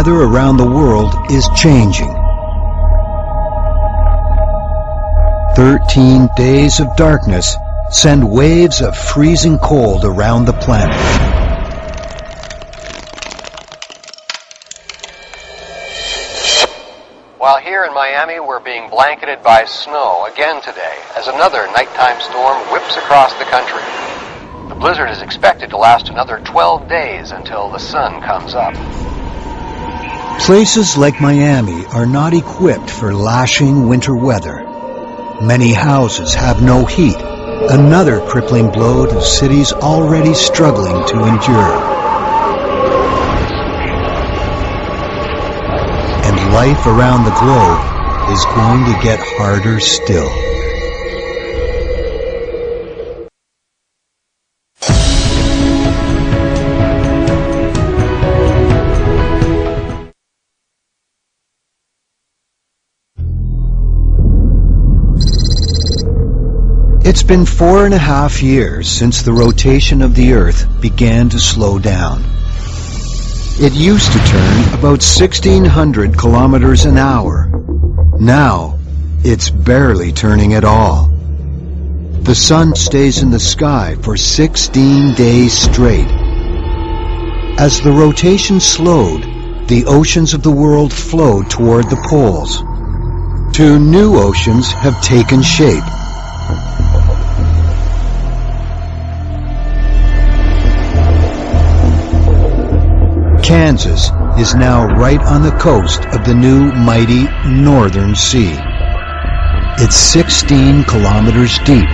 weather around the world is changing. 13 days of darkness send waves of freezing cold around the planet. While here in Miami, we're being blanketed by snow again today as another nighttime storm whips across the country. The blizzard is expected to last another 12 days until the sun comes up. Places like Miami are not equipped for lashing winter weather. Many houses have no heat, another crippling blow to cities already struggling to endure. And life around the globe is going to get harder still. It's been 4.5 years since the rotation of the Earth began to slow down. It used to turn about 1,600 kilometers an hour. Now, it's barely turning at all. The sun stays in the sky for 16 days straight. As the rotation slowed, the oceans of the world flowed toward the poles. 2 new oceans have taken shape. Kansas is now right on the coast of the new mighty Northern Sea. It's 16 kilometers deep.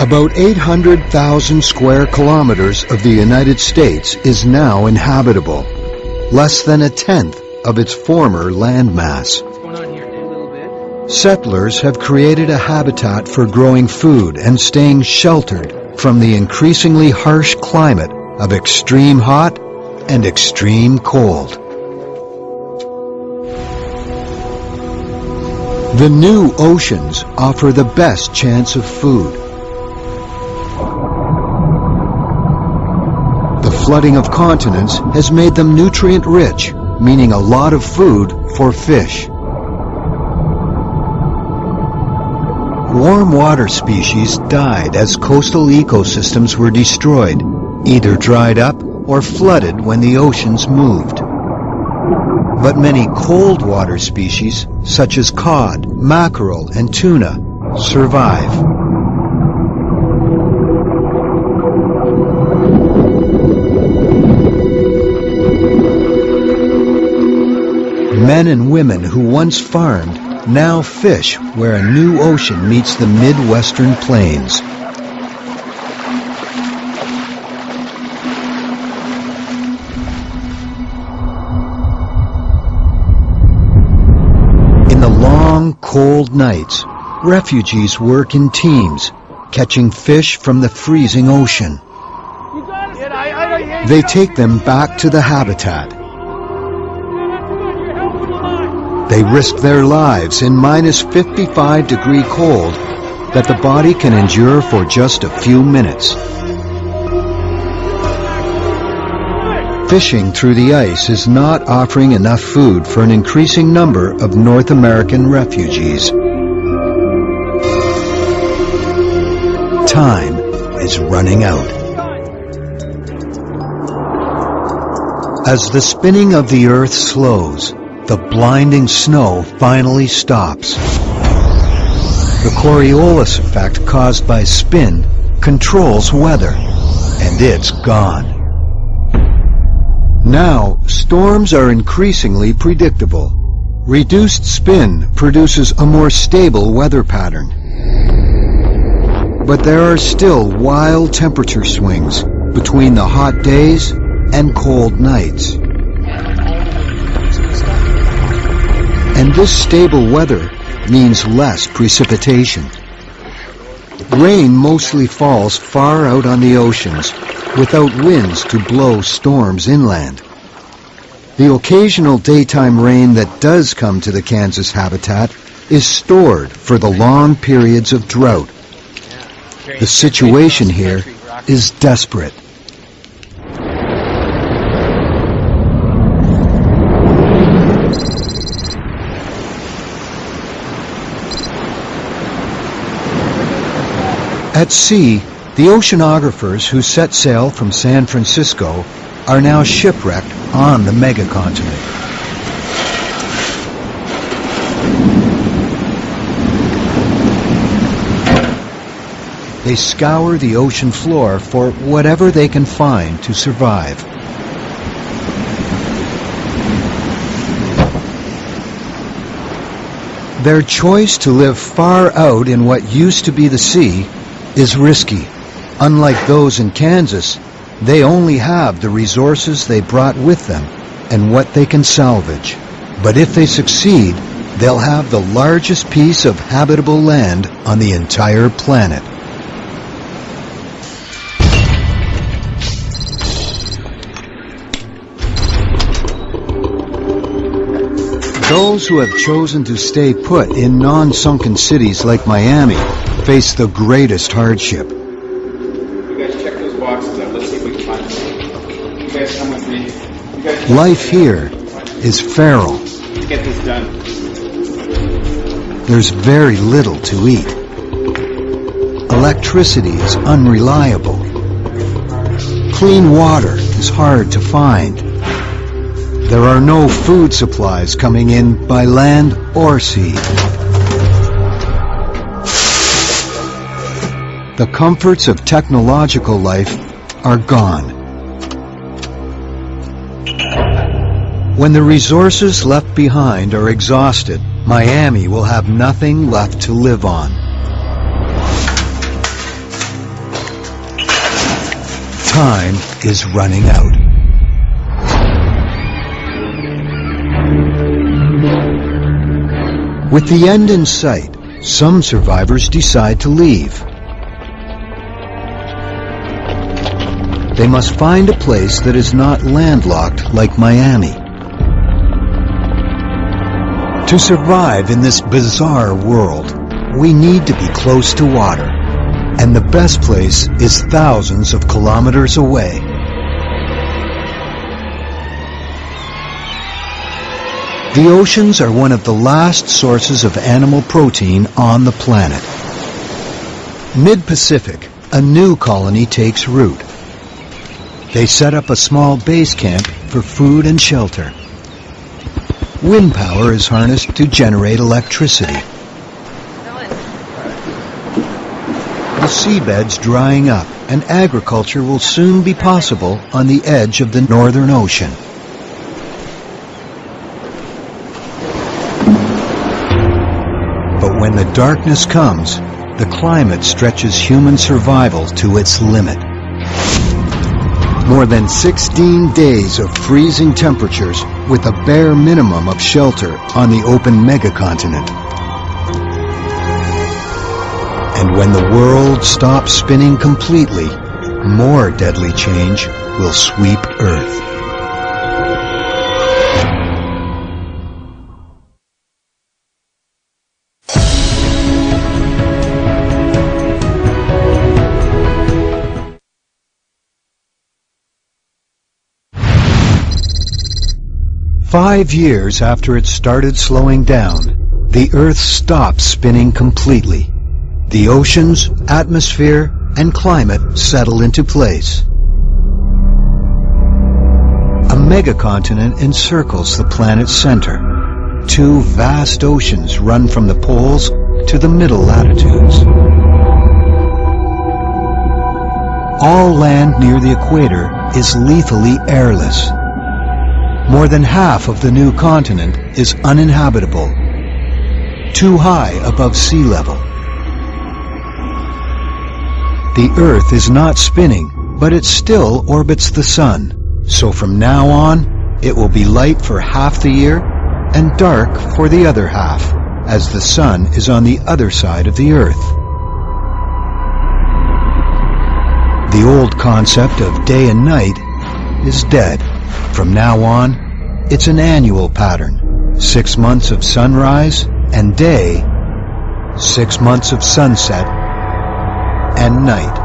About 800,000 square kilometers of the United States is now inhabitable, less than 1/10 of its former landmass. Settlers have created a habitat for growing food and staying sheltered from the increasingly harsh climate of extreme hot and extreme cold. The new oceans offer the best chance of food. The flooding of continents has made them nutrient-rich, meaning a lot of food for fish. Warm water species died as coastal ecosystems were destroyed, either dried up or flooded when the oceans moved. But many cold water species, such as cod, mackerel, and tuna, survive. Men and women who once farmed now fish where a new ocean meets the Midwestern plains. In the long, cold nights, refugees work in teams, catching fish from the freezing ocean. They take them back to the habitat. They risk their lives in minus 55-degree cold that the body can endure for just a few minutes. Fishing through the ice is not offering enough food for an increasing number of North American refugees. Time is running out. As the spinning of the Earth slows, the blinding snow finally stops. The Coriolis effect caused by spin controls weather, and it's gone. Now, storms are increasingly predictable. Reduced spin produces a more stable weather pattern. But there are still wild temperature swings between the hot days and cold nights. And this stable weather means less precipitation. Rain mostly falls far out on the oceans, without winds to blow storms inland. The occasional daytime rain that does come to the Kansas habitat is stored for the long periods of drought. The situation here is desperate. At sea, the oceanographers who set sail from San Francisco are now shipwrecked on the megacontinent. They scour the ocean floor for whatever they can find to survive. Their choice to live far out in what used to be the sea is risky. Unlike those in Kansas, they only have the resources they brought with them and what they can salvage. But if they succeed, they'll have the largest piece of habitable land on the entire planet. Those who have chosen to stay put in non-sunken cities like Miami face the greatest hardship. You guys check those boxes out. Let's see if we can find them. You guys come with me. Life here is feral. Let's get this done. There's very little to eat. Electricity is unreliable. Clean water is hard to find. There are no food supplies coming in by land or sea. The comforts of technological life are gone. When the resources left behind are exhausted, Miami will have nothing left to live on. Time is running out. With the end in sight, some survivors decide to leave. They must find a place that is not landlocked like Miami. To survive in this bizarre world, we need to be close to water, and the best place is thousands of kilometers away. The oceans are one of the last sources of animal protein on the planet. Mid-Pacific, a new colony takes root. They set up a small base camp for food and shelter. Wind power is harnessed to generate electricity. The seabed's drying up, and agriculture will soon be possible on the edge of the Northern Ocean. But when the darkness comes, the climate stretches human survival to its limit. More than 16 days of freezing temperatures with a bare minimum of shelter on the open megacontinent. And when the world stops spinning completely, more deadly change will sweep Earth. Five years after it started slowing down, the Earth stopped spinning completely. The oceans, atmosphere, and climate settle into place. A megacontinent encircles the planet's center. Two vast oceans run from the poles to the middle latitudes. All land near the equator is lethally airless. More than half of the new continent is uninhabitable, too high above sea level. The Earth is not spinning, but it still orbits the Sun. So from now on, it will be light for half the year and dark for the other half, as the Sun is on the other side of the Earth. The old concept of day and night is dead. From now on, it's an annual pattern. 6 months of sunrise and day, 6 months of sunset and night.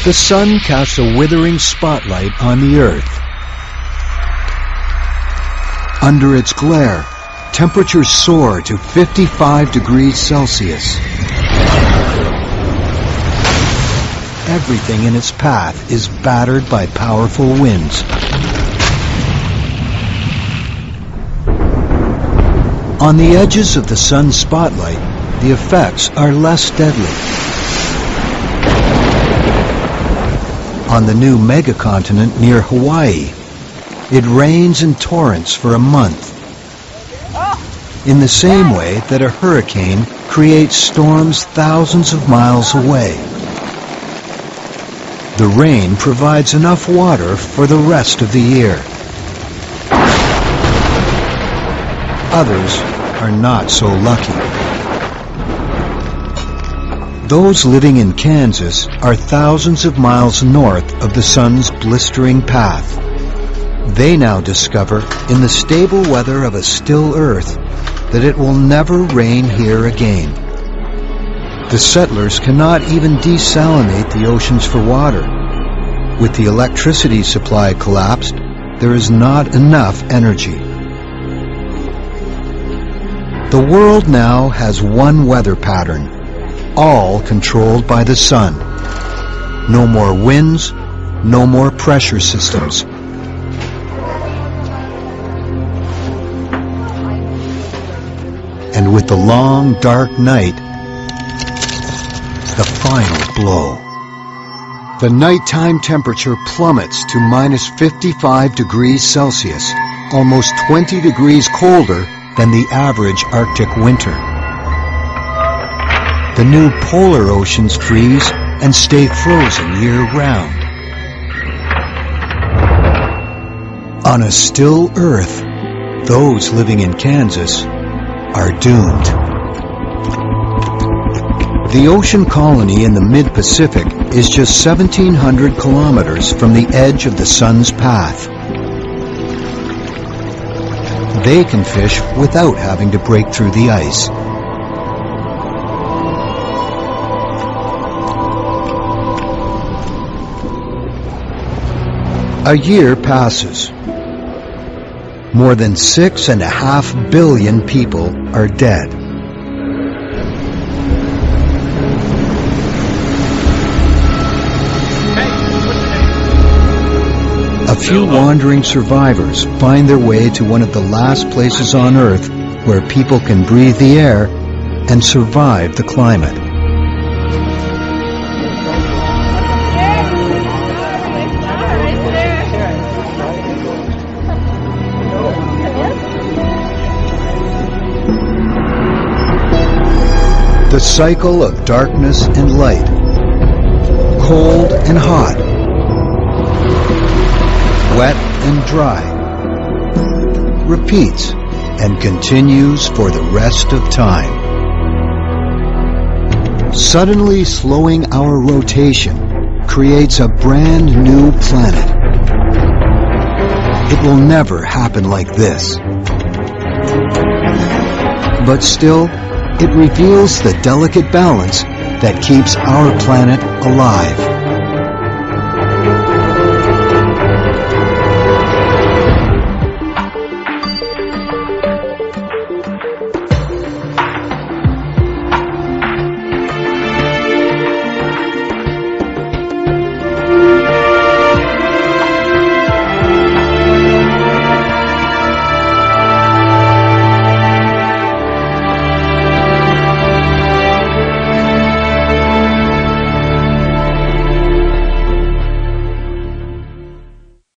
The sun casts a withering spotlight on the Earth. Under its glare, temperatures soar to 55 degrees Celsius. Everything in its path is battered by powerful winds. On the edges of the sun's spotlight, the effects are less deadly. On the new megacontinent near Hawaii, it rains in torrents for a month. In the same way that a hurricane creates storms thousands of miles away. The rain provides enough water for the rest of the year. Others are not so lucky. Those living in Kansas are thousands of miles north of the sun's blistering path. They now discover, in the stable weather of a still Earth, that it will never rain here again. The settlers cannot even desalinate the oceans for water. With the electricity supply collapsed, there is not enough energy. The world now has one weather pattern, all controlled by the sun. No more winds, no more pressure systems. And with the long, dark night, the final blow. The nighttime temperature plummets to minus 55 degrees Celsius, almost 20 degrees colder than the average Arctic winter. The new polar oceans freeze and stay frozen year-round. On a still Earth, those living in Kansas are doomed. The ocean colony in the mid-Pacific is just 1,700 kilometers from the edge of the sun's path. They can fish without having to break through the ice. A year passes. More than 6.5 billion people are dead. A few wandering survivors find their way to one of the last places on Earth where people can breathe the air and survive the climate. The cycle of darkness and light, cold and hot, wet and dry, repeats and continues for the rest of time. Suddenly slowing our rotation creates a brand new planet. It will never happen like this. But still, it reveals the delicate balance that keeps our planet alive.